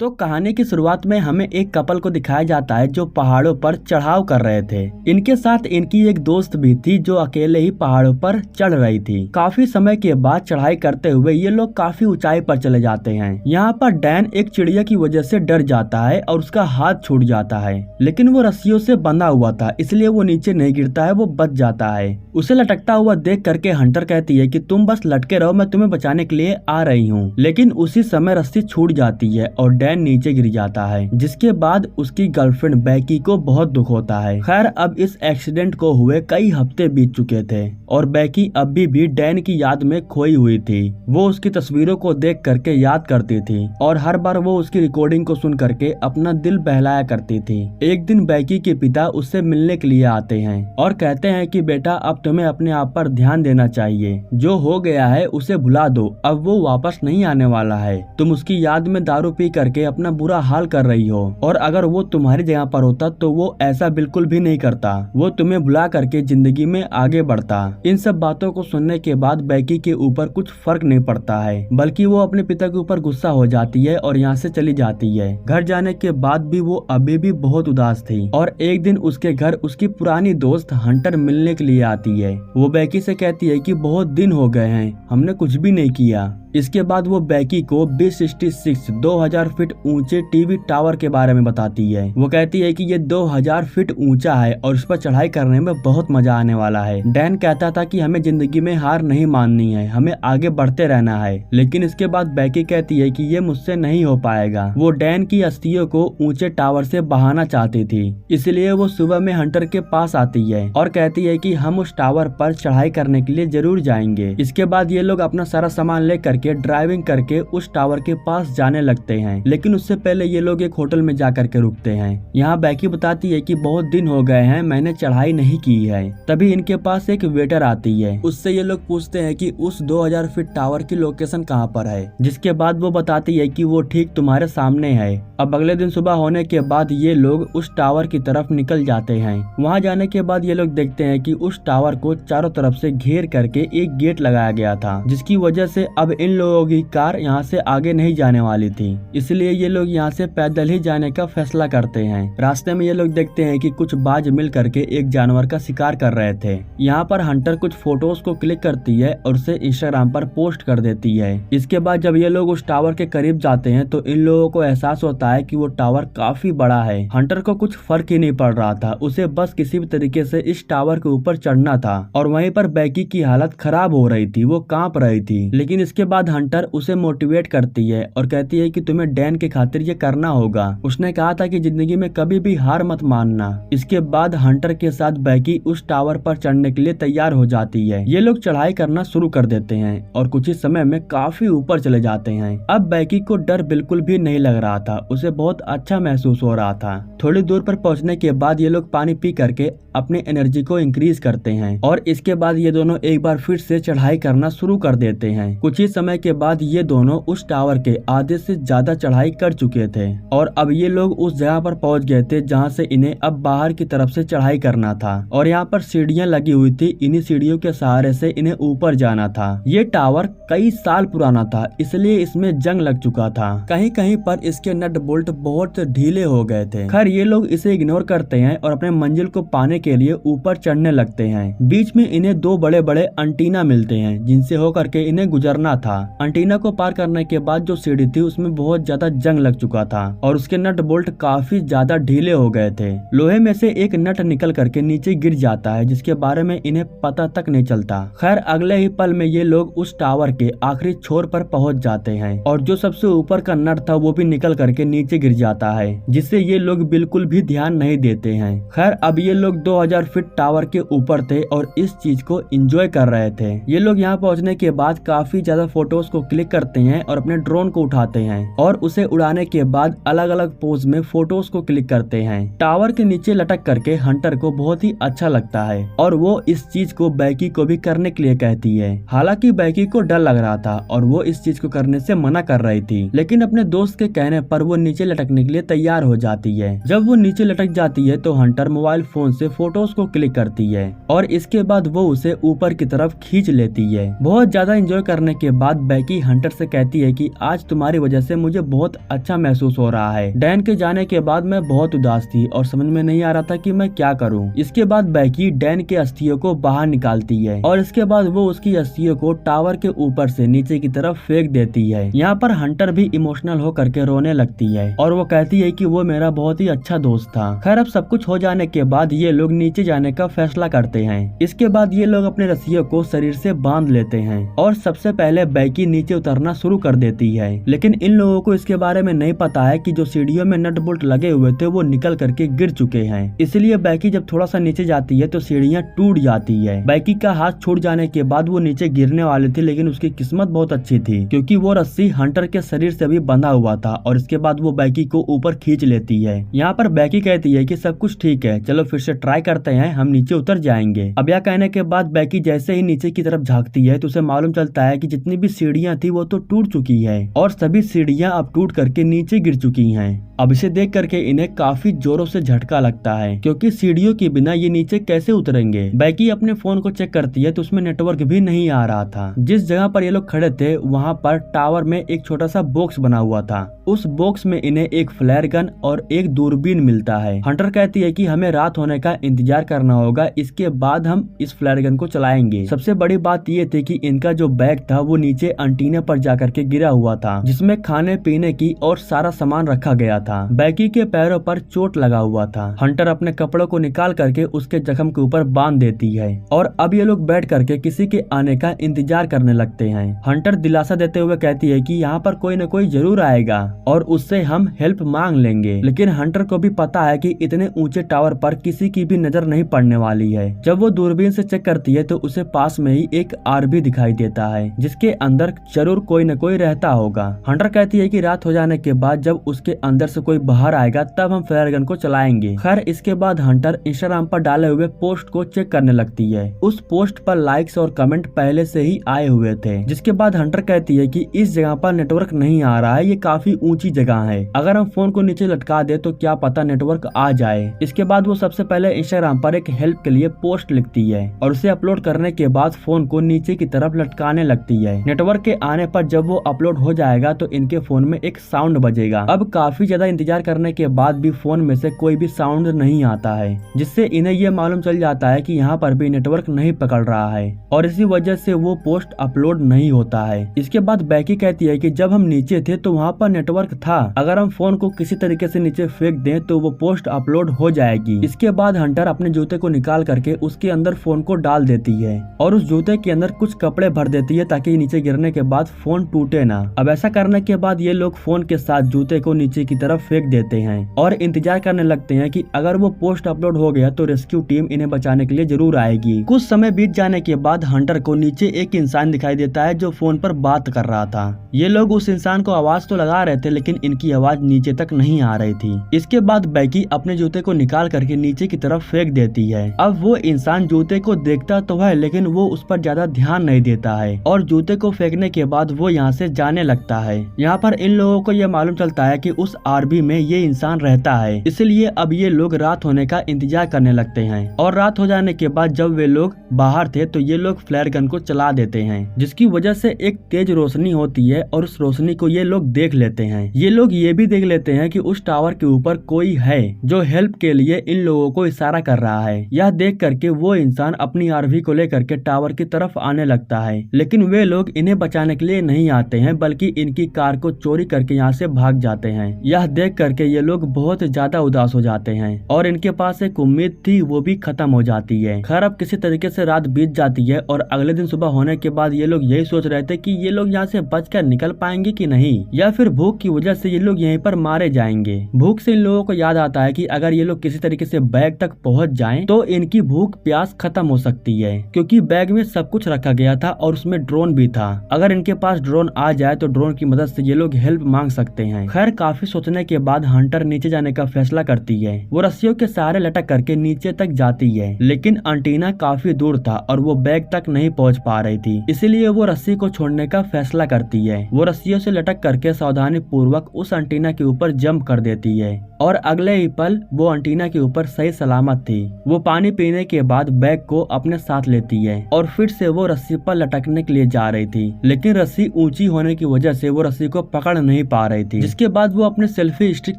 तो कहानी की शुरुआत में हमें एक कपल को दिखाया जाता है जो पहाड़ों पर चढ़ाव कर रहे थे। इनके साथ इनकी एक दोस्त भी थी जो अकेले ही पहाड़ों पर चढ़ रही थी। काफी समय के बाद चढ़ाई करते हुए ये लोग काफी ऊंचाई पर चले जाते हैं। यहाँ पर डैन एक चिड़िया की वजह से डर जाता है और उसका हाथ छूट जाता है, लेकिन वो रस्सियों से बंधा हुआ था इसलिए वो नीचे नहीं गिरता है, वो बच जाता है। उसे लटकता हुआ देख करके हंटर कहती है कि तुम बस लटके रहो, मैं तुम्हें बचाने के लिए आ रही हूँ। लेकिन उसी समय रस्सी छूट जाती है और डैन नीचे गिर जाता है, जिसके बाद उसकी गर्लफ्रेंड बैकी को बहुत दुख होता है। खैर अब इस एक्सीडेंट को हुए कई हफ्ते बीत चुके थे और बैकी अभी भी डैन की याद में खोई हुई थी। वो उसकी तस्वीरों को देख करके याद करती थी और हर बार वो उसकी रिकॉर्डिंग को सुन करके अपना दिल बहलाया करती थी। एक दिन बैकी के पिता उससे मिलने के लिए आते हैं और कहते हैं कि बेटा अब तुम्हें अपने आप पर ध्यान देना चाहिए, जो हो गया है उसे भुला दो, अब वो वापस नहीं आने वाला है। तुम उसकी याद में दारू पी करके अपना बुरा हाल कर रही हो और अगर वो तुम्हारी जगह पर होता तो वो ऐसा बिल्कुल भी नहीं करता, वो तुम्हें भुला करके जिंदगी में आगे बढ़ता। इन सब बातों को सुनने के बाद बैकी के ऊपर कुछ फर्क नहीं पड़ता है, बल्कि वो अपने पिता के ऊपर गुस्सा हो जाती है और यहाँ से चली जाती है। घर जाने के बाद भी वो अभी भी बहुत उदास थी और एक दिन उसके घर उसकी पुरानी दोस्त हंटर मिलने के लिए आती है। वो बैकी से कहती है कि बहुत दिन हो गए हैं, हमने कुछ भी नहीं किया। इसके बाद वो बैकी को B66 2000 फीट ऊंचे टीवी टावर के बारे में बताती है। वो कहती है कि ये 2000 फीट ऊंचा है और इस पर चढ़ाई करने में बहुत मजा आने वाला है। डैन कहता था कि हमें जिंदगी में हार नहीं माननी है, हमें आगे बढ़ते रहना है, लेकिन इसके बाद बैकी कहती है कि ये मुझसे नहीं हो पाएगा। वो डैन की अस्थियों को ऊंचे टावर से बहाना चाहती थी, इसलिए वो सुबह में हंटर के पास आती है और कहती है कि हम उस टावर पर चढ़ाई करने के लिए जरूर जाएंगे। इसके बाद ये लोग अपना सारा सामान लेकर ड्राइविंग करके उस टावर के पास जाने लगते हैं, लेकिन उससे पहले ये लोग एक होटल में जाकर के रुकते हैं। यहाँ बैकी बताती है कि बहुत दिन हो गए हैं, मैंने चढ़ाई नहीं की है। तभी इनके पास एक वेटर आती है, उससे ये लोग पूछते हैं कि उस 2000 फीट टावर की लोकेशन कहाँ पर है, जिसके बाद वो बताती है कि वो ठीक तुम्हारे सामने है। अब अगले दिन सुबह होने के बाद ये लोग उस टावर की तरफ निकल जाते हैं। वहाँ जाने के बाद ये लोग देखते हैं कि उस टावर को चारों तरफ से घेर करके एक गेट लगाया गया था, जिसकी वजह से अब इन लोगों की कार यहाँ से आगे नहीं जाने वाली थी, इसलिए ये लोग यहाँ से पैदल ही जाने का फैसला करते हैं। रास्ते में ये लोग देखते हैं कि कुछ बाज मिल करके एक जानवर का शिकार कर रहे थे। यहाँ पर हंटर कुछ फोटोज को क्लिक करती है और उसे इंस्टाग्राम पर पोस्ट कर देती है। इसके बाद जब ये लोग उस टावर के करीब जाते हैं तो इन लोगों को एहसास होता है कि वो टावर काफी बड़ा है। हंटर को कुछ फर्क ही नहीं पड़ रहा था, उसे बस किसी भी तरीके से इस टावर के ऊपर चढ़ना था और वहीं पर बैकी की हालत खराब हो रही थी, वो कांप रही थी। लेकिन इसके बाद हंटर उसे मोटिवेट करती है और कहती है कि तुम्हें डैन के खातिर ये करना होगा, उसने कहा था कि जिंदगी में कभी भी हार मत मानना। इसके बाद हंटर के साथ बैकी उस टावर पर चढ़ने के लिए तैयार हो जाती है। ये लोग चढ़ाई करना शुरू कर देते हैं और कुछ ही समय में काफी ऊपर चले जाते हैं। अब बैकी को डर बिल्कुल भी नहीं लग रहा था, उसे बहुत अच्छा महसूस हो रहा था। थोड़ी दूर पर पहुंचने के बाद ये लोग पानी पी करके अपनी एनर्जी को इंक्रीज करते हैं और इसके बाद ये दोनों एक बार फिर से चढ़ाई करना शुरू कर देते हैं। कुछ ही समय के बाद ये दोनों उस टावर के आधे से ज्यादा चढ़ाई कर चुके थे और अब ये लोग उस जगह पर पहुंच गए थे जहां से इन्हें अब बाहर की तरफ से चढ़ाई करना था और यहाँ पर सीढ़ियां लगी हुई थी, इन्हीं सीढ़ियों के सहारे से इन्हें ऊपर जाना था। ये टावर कई साल पुराना था, इसलिए इसमें जंग लग चुका था। कहीं कहीं पर इसके नट बोल्ट बहुत ढीले हो गए थे। खैर ये लोग इसे इग्नोर करते हैं और अपने मंजिल को पाने के लिए ऊपर चढ़ने लगते हैं। बीच में इन्हें दो बड़े बड़े अंटीना मिलते हैं जिनसे होकर के इन्हें गुजरना था। अंटीना को पार करने के बाद जो सीढ़ी थी उसमें बहुत ज्यादा जंग लग चुका था और उसके नट बोल्ट काफी ज्यादा ढीले हो गए थे। लोहे में से एक नट निकल करके नीचे गिर जाता है, जिसके बारे में इन्हें पता तक नहीं चलता। खैर अगले ही पल में ये लोग उस टावर के आखिरी छोर पर पहुंच जाते हैं और जो सबसे ऊपर का नट था वो भी निकल करके नीचे गिर जाता है, जिससे ये लोग बिल्कुल भी ध्यान नहीं देते हैं। खैर अब ये लोग 2000 फीट टावर के ऊपर थे और इस चीज को एंजॉय कर रहे थे। ये लोग यहाँ पहुँचने के बाद काफी ज्यादा फोटोज को क्लिक करते हैं और अपने ड्रोन को उठाते हैं और उसे उड़ाने के बाद अलग अलग पोज में फोटोज को क्लिक करते हैं। टावर के नीचे लटक करके हंटर को बहुत ही अच्छा लगता है और वो इस चीज को बैकी को भी करने के लिए कहती है। हालांकि बैकी को डर लग रहा था और वो इस चीज को करने से मना कर रही थी, लेकिन अपने दोस्त के कहने पर वो नीचे लटकने के लिए तैयार हो जाती है। जब वो नीचे लटक जाती है तो हंटर मोबाइल फोन से फोटोज को क्लिक करती है और इसके बाद वो उसे ऊपर की तरफ खींच लेती है। बहुत ज्यादा एंजॉय करने के बाद बैकी हंटर से कहती है कि आज तुम्हारी वजह से मुझे बहुत अच्छा महसूस हो रहा है। डैन के जाने के बाद मैं बहुत उदास थी और समझ में नहीं आ रहा था कि मैं क्या करूं। इसके बाद बैकी डैन के अस्थियों को बाहर निकालती है और इसके बाद वो उसकी अस्थियों को टावर के ऊपर से नीचे की तरफ फेंक देती है। यहाँ पर हंटर भी इमोशनल होकर के रोने लगती है और वो कहती है कि वो मेरा बहुत ही अच्छा दोस्त था। खैर अब सब कुछ हो जाने के बाद ये लोग नीचे जाने का फैसला करते हैं। इसके बाद ये लोग अपने रस्सियों को शरीर से बांध लेते हैं और सबसे पहले बैकी नीचे उतरना शुरू कर देती है। लेकिन इन लोगों को इसके बारे में नहीं पता है कि जो सीढ़ियों में नट बोल्ट लगे हुए थे वो निकल करके गिर चुके हैं। इसलिए बैकी जब थोड़ा सा नीचे जाती है तो सीढ़ियाँ टूट जाती है। बैकी का हाथ छूट जाने के बाद वो नीचे गिरने वाली थी, लेकिन उसकी किस्मत बहुत अच्छी थी क्योंकि वो रस्सी हंटर के शरीर से भी बंधा हुआ था और इसके बाद वो बैकी को ऊपर खींच लेती है। यहाँ पर बैकी कहती है कि सब कुछ ठीक है, चलो फिर से ट्राई करते हैं, हम नीचे उतर जाएंगे। अब यह कहने के बाद बैकी जैसे ही नीचे की तरफ झांकती है तो उसे मालूम चलता है कि जितनी भी सीढ़ियाँ थी वो तो टूट चुकी है और सभी सीढ़ियाँ अब टूट करके नीचे गिर चुकी हैं। अब इसे देख करके इन्हें काफी जोरों से झटका लगता है क्योंकि सीढ़ियों के बिना ये नीचे कैसे उतरेंगे। बैकी अपने फोन को चेक करती है तो उसमें नेटवर्क भी नहीं आ रहा था। जिस जगह पर ये लोग खड़े थे वहाँ पर टावर में एक छोटा सा बॉक्स बना हुआ था। उस बॉक्स में इन्हें एक फ्लेयर गन और एक दूरबीन मिलता है। हंटर कहती है कि हमें रात होने का इंतजार करना होगा, इसके बाद हम इस फ्लेयर गन को चलाएंगे। सबसे बड़ी बात ये थी कि इनका जो बैग था वो नीचे एंटीना पर जाकर के गिरा हुआ था जिसमें खाने पीने की और सारा सामान रखा गया था। बैकी के पैरों पर चोट लगा हुआ था। हंटर अपने कपड़ों को निकाल करके उसके जख्म के ऊपर बांध देती है और अब ये लोग बैठ करके किसी के आने का इंतजार करने लगते हैं। हंटर दिलासा देते हुए कहती है कि यहाँ पर कोई न कोई जरूर आएगा और उससे हम हेल्प मांग लेंगे। लेकिन हंटर को भी पता है कि इतने ऊंचे टावर पर किसी की भी नजर नहीं पड़ने वाली है। जब वो दूरबीन से चेक करती है तो उसे पास में ही एक आरवी दिखाई देता है जिसके अंदर जरूर कोई न कोई रहता होगा। हंटर कहती है कि रात हो जाने के बाद जब उसके अंदर से कोई बाहर आएगा तब हम फ्लेयर गन को चलाएंगे। खैर इसके बाद हंटर इंस्टाग्राम पर डाले हुए पोस्ट को चेक करने लगती है। उस पोस्ट पर लाइक्स और कमेंट पहले से ही आए हुए थे। जिसके बाद हंटर कहती है कि इस जगह पर नेटवर्क नहीं आ रहा है, ये काफी ऊंची जगह है, अगर हम फोन को नीचे लटका दे तो क्या पता नेटवर्क आ जाए। इसके बाद वो सबसे पहले इंस्टाग्राम पर एक हेल्प के लिए पोस्ट लिखती है और उसे अपलोड करने के बाद फोन को नीचे की तरफ लटकाने लगती है। नेटवर्क के आने पर जब वो अपलोड हो जाएगा तो इनके फोन में एक साउंड बजेगा। अब काफी ज्यादा इंतजार करने के बाद भी फोन में से कोई भी साउंड नहीं आता है, जिससे इन्हें ये मालूम चल जाता है कि यहाँ पर भी नेटवर्क नहीं पकड़ रहा है और इसी वजह से वो पोस्ट अपलोड नहीं होता है। इसके बाद बैकी कहती है कि जब हम नीचे थे तो वहाँ पर नेटवर्क था, अगर हम फोन को किसी तरीके से नीचे फेंक दें तो वो पोस्ट अपलोड हो जाएगी। इसके बाद हंटर अपने जूते को निकाल करके उसके अंदर फोन को डाल देती है और उस जूते के अंदर कुछ कपड़े भर देती है ताकि नीचे गिरने के बाद फोन टूटे ना। अब ऐसा करने के बाद ये लोग फोन के साथ जूते को नीचे की तरफ फेंक देते हैं और इंतजार करने लगते हैं कि अगर वो पोस्ट अपलोड हो गया तो रेस्क्यू टीम इन्हें बचाने के लिए जरूर आएगी। कुछ समय बीत जाने के बाद हंटर को नीचे एक इंसान दिखाई देता है जो फोन पर बात कर रहा था। ये लोग उस इंसान को आवाज तो लगा रहे थे लेकिन इनकी आवाज नीचे तक नहीं आ रही थी। इसके बाद बैकी अपने जूते को निकाल करके नीचे की तरफ फेंक देती है। अब वो इंसान जूते को देखता तो है लेकिन वो उस पर ज्यादा ध्यान नहीं देता है और जूते को फेंकने के बाद वो यहाँ से जाने लगता है। यहाँ पर इन लोगों को ये मालूम चलता है कि उस आरबी में ये इंसान रहता है, इसलिए अब ये लोग रात होने का इंतजार करने लगते हैं और रात हो जाने के बाद जब वे लोग बाहर थे तो ये लोग फ्लेयर गन को चला देते हैं जिसकी वजह से एक तेज रोशनी होती है और उस रोशनी को ये लोग देख लेते हैं। ये लोग ये भी देख लेते हैं कि उस टावर के ऊपर कोई है जो हेल्प के लिए इन लोगों को इशारा कर रहा है। यह देख करके वो इंसान अपनी आरवी को लेकर के टावर की तरफ आने लगता है, लेकिन वे लोग इन्हें बचाने के लिए नहीं आते हैं बल्कि इनकी कार को चोरी करके यहाँ से भाग जाते हैं। यह देख करके ये लोग बहुत ज्यादा उदास हो जाते हैं और इनके पास एक उम्मीद थी वो भी खत्म हो जाती है। खैर अब किसी तरीके से रात बीत जाती है और अगले दिन सुबह होने के बाद ये लोग यही सोच रहे थे कि ये लोग यहाँ से बचकर निकल पाएंगे कि नहीं, या फिर भूख की वजह से ये लोग यहीं पर मारे जाएंगे। भूख से इन लोगों को याद आता है कि अगर ये लोग किसी तरीके से बैग तक पहुँच जाएं तो इनकी भूख प्यास खत्म हो सकती है क्योंकि बैग में सब कुछ रखा गया था और उसमें ड्रोन भी था। अगर इनके पास ड्रोन आ जाए तो ड्रोन की मदद से ये लोग हेल्प मांग सकते हैं। खैर काफी सोचने के बाद हंटर नीचे जाने का फैसला करती है। वो रस्सियों के सहारे लटक करके नीचे तक जाती है लेकिन एंटीना काफी दूर था और वो बैग तक नहीं पहुंच पा रही थी, इसलिए वो रस्सी को छोड़ने का फैसला करती है। वो रस्सियों से लटक करके सावधानी पूर्वक उस एंटीना के ऊपर जंप कर देती है और अगले ही पल वो एंटीना के ऊपर सही सलामत थी। वो पानी पीने के बाद बैग को अपने साथ लेती है और फिर से वो रस्सी पर लटकने के लिए जा रही थी, लेकिन रस्सी ऊंची होने की वजह से वो रस्सी को पकड़ नहीं पा रही थी। जिसके बाद वो अपने सेल्फी स्टिक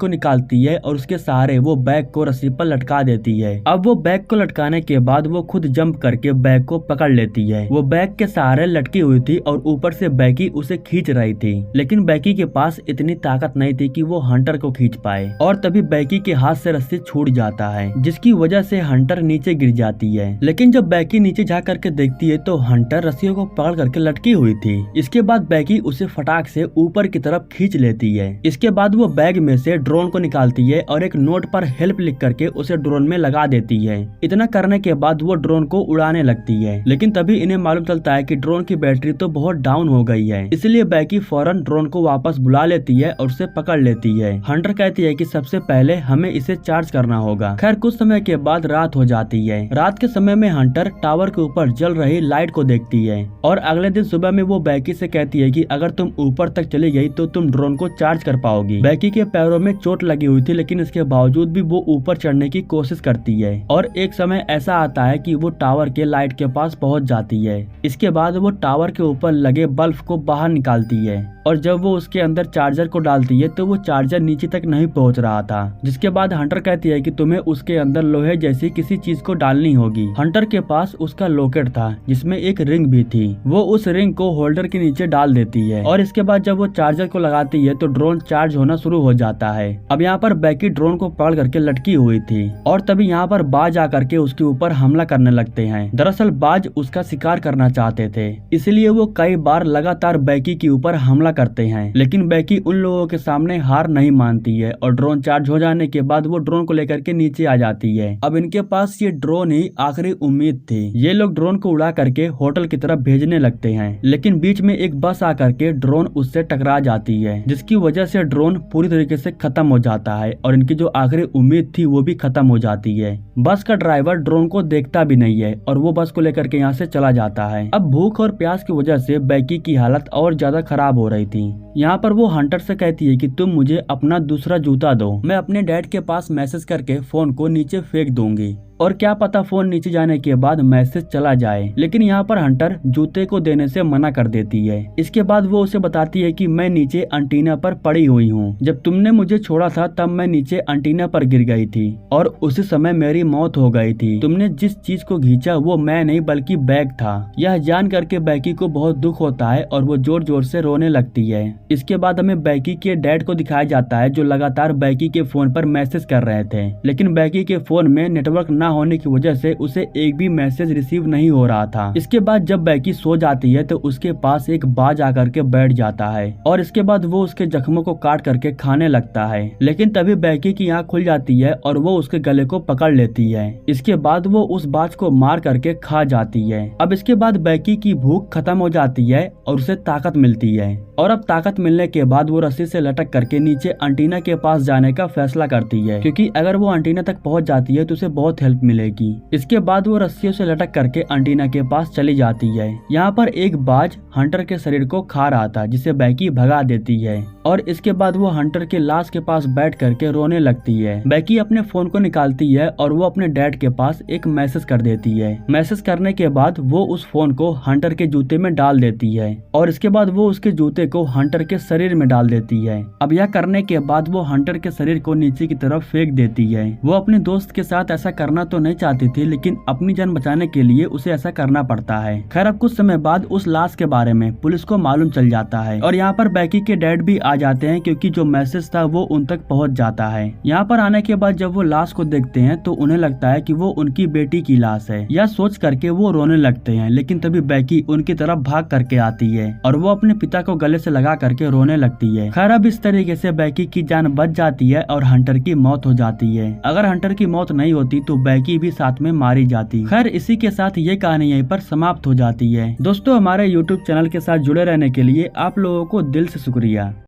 को निकालती है और उसके सहारे वो बैग को रस्सी पर लटका देती है। अब वो बैग को लटकाने के बाद वो खुद जंप करके बैग को पकड़ लेती है। वो बैग के सहारे लटकी हुई थी और ऊपर से बैकी उसे खींच रही थी, लेकिन बैकी के पास इतनी ताकत नहीं थी कि वो हंटर को खींच पाए और तभी बैकी के हाथ से रस्सी छूट जाता है, जिसकी वजह से हंटर नीचे गिर जाती है। लेकिन जब बैकी नीचे जा करके देखती है तो हंटर रस्सियों को पकड़ करके लटकी हुई थी। इसके बाद बैकी उसे फटाक से ऊपर की तरफ खींच लेती है। इसके बाद वो बैग में से ड्रोन को निकालती है और एक नोट पर हेल्प लिख करके उसे ड्रोन में लगा देती है। इतना करने के बाद वो ड्रोन को उड़ाने लगती है, लेकिन तभी इन्हें मालूम चलता है कि ड्रोन की बैटरी तो बहुत डाउन हो गई है। इसलिए बैकी फौरन ड्रोन को वापस बुला लेती है और उसे पकड़ लेती है। हंटर कहती है कि सबसे पहले हमें इसे चार्ज करना होगा। खैर कुछ समय के बाद रात हो जाती है। रात के समय में हंटर टावर के ऊपर जल रही लाइट को देखती है और अगले दिन सुबह में वो बैकी से कहती है कि अगर तुम ऊपर तक चली गई तो तुम ड्रोन को चार्ज कर पाओगी। बैकी के पैरों में चोट लगी हुई थी, लेकिन इसके बावजूद भी वो ऊपर चढ़ने की कोशिश करती है और एक समय ऐसा आता है कि वो टावर के लाइट के पास पहुंच जाती है। इसके बाद वो टावर के ऊपर लगे बल्ब को बाहर निकालती है और जब वो उसके अंदर चार्जर को डालती है तो वो चार्जर नीचे तक नहीं पहुंच रहा था। जिसके बाद हंटर कहती है कि तुम्हें उसके अंदर लोहे जैसी किसी चीज को डालनी होगी। हंटर के पास उसका लॉकेट था जिसमें एक रिंग भी थी। वो उस रिंग को होल्डर के नीचे डाल देती है और इसके बाद जब वो चार्जर को लगाती है तो ड्रोन चार्ज होना शुरू हो जाता है। अब यहाँ पर बैकी ड्रोन को पकड़ करके लटकी हुई थी और तभी यहाँ पर बाज आकर के उसके ऊपर हमला करने लगते हैं। दरअसल बाज उसका शिकार करना चाहते थे, इसलिए वो कई बार लगातार बैकी के ऊपर हमला करते हैं, लेकिन बैकी उन लोगों के सामने हार नहीं मानती है और ड्रोन चार्ज हो जाने के बाद वो ड्रोन को लेकर के नीचे आ जाती है। अब इनके पास ये ड्रोन ही आखिरी उम्मीद थी। ये लोग ड्रोन को उड़ा करके होटल की तरफ भेजने लगते हैं, लेकिन बीच में एक बस आकर के ड्रोन उससे टकरा जाती है, जिसकी वजह से ड्रोन पूरी तरीके से खत्म हो जाता है और इनकी जो आखिरी उम्मीद थी वो भी खत्म हो जाती है। बस का ड्राइवर ड्रोन को देखता भी नहीं है और वो बस को लेकर के यहाँ से चला जाता है। अब भूख और प्यास की वजह से बैकी की हालत और ज्यादा खराब हो रही थी। यहाँ पर वो हंटर से कहती है कि तुम मुझे अपना दूसरा जूता दो, मैं अपने डैड के पास मैसेज करके फोन को नीचे फेंक दूंगी और क्या पता फोन नीचे जाने के बाद मैसेज चला जाए। लेकिन यहाँ पर हंटर जूते को देने से मना कर देती है। इसके बाद वो उसे बताती है कि मैं नीचे एंटीना पर पड़ी हुई हूँ। जब तुमने मुझे छोड़ा था तब मैं नीचे एंटीना पर गिर गई थी और उसी समय मेरी मौत हो गई थी। तुमने जिस चीज को खींचा वो मैं नहीं बल्कि बैग था। यह जान करके बैकी को बहुत दुख होता है और वो जोर जोर से रोने लगती है। इसके बाद हमें बैकी के डैड को दिखाया जाता है जो लगातार बैकी के फोन पर मैसेज कर रहे थे, लेकिन बैकी के फोन में नेटवर्क न होने की वजह से उसे एक भी मैसेज रिसीव नहीं हो रहा था। इसके बाद जब बैकी सो जाती है तो उसके पास एक बाज आकर के बैठ जाता है और इसके बाद वो उसके जख्मों को काट करके खाने लगता है, लेकिन तभी बैकी की आंख खुल जाती है और वो उसके गले को पकड़ लेती है। इसके बाद वो उस बाज को मार करके खा जाती है। अब इसके बाद बैकी की भूख खत्म हो जाती है और उसे ताकत मिलती है और अब ताकत मिलने के बाद वो रस्सी से लटक करके नीचे एंटीना के पास जाने का फैसला करती है, क्योंकि अगर वो एंटीना तक पहुंच जाती है तो उसे बहुत हेल्प मिलेगी। इसके बाद वो रस्सियों से लटक करके एंटीना के पास चली जाती है। यहाँ पर एक बाज हंटर के शरीर को खा रहा था जिसे बैकी भगा देती है और इसके बाद वो हंटर के लाश के पास बैठ करके रोने लगती है। बैकी अपने फोन को निकालती है और वो अपने डैड के पास एक मैसेज कर देती है। मैसेज करने के बाद वो उस फोन को हंटर के जूते में डाल देती है और इसके बाद वो उसके जूते को हंटर के शरीर में डाल देती है। अब यह करने के बाद वो हंटर के शरीर को नीचे की तरफ फेंक देती है। वो अपने दोस्त के साथ ऐसा करना तो नहीं चाहती थी, लेकिन अपनी जान बचाने के लिए उसे ऐसा करना पड़ता है। खैर अब कुछ समय बाद उस लाश के बारे में पुलिस को मालूम चल जाता है और यहाँ पर बैकी के डैड भी आ जाते हैं, क्योंकि जो मैसेज था वो उन तक पहुँच जाता है। यहाँ पर आने के बाद जब वो लाश को देखते हैं तो उन्हें लगता है कि वो उनकी बेटी की लाश है। यह सोच करके वो रोने लगते हैं, लेकिन तभी बैकी उनकी तरफ भाग करके आती है और वो अपने पिता को गले से लगा करके रोने लगती है। खैर अब इस तरीके से बैकी की जान बच जाती है और हंटर की मौत हो जाती है। अगर हंटर की मौत नहीं होती तो बैकी भी साथ में मारी जाती। खैर इसी के साथ ये कहानी यहीं पर समाप्त हो जाती है। दोस्तों हमारे YouTube चैनल के साथ जुड़े रहने के लिए आप लोगों को दिल से शुक्रिया।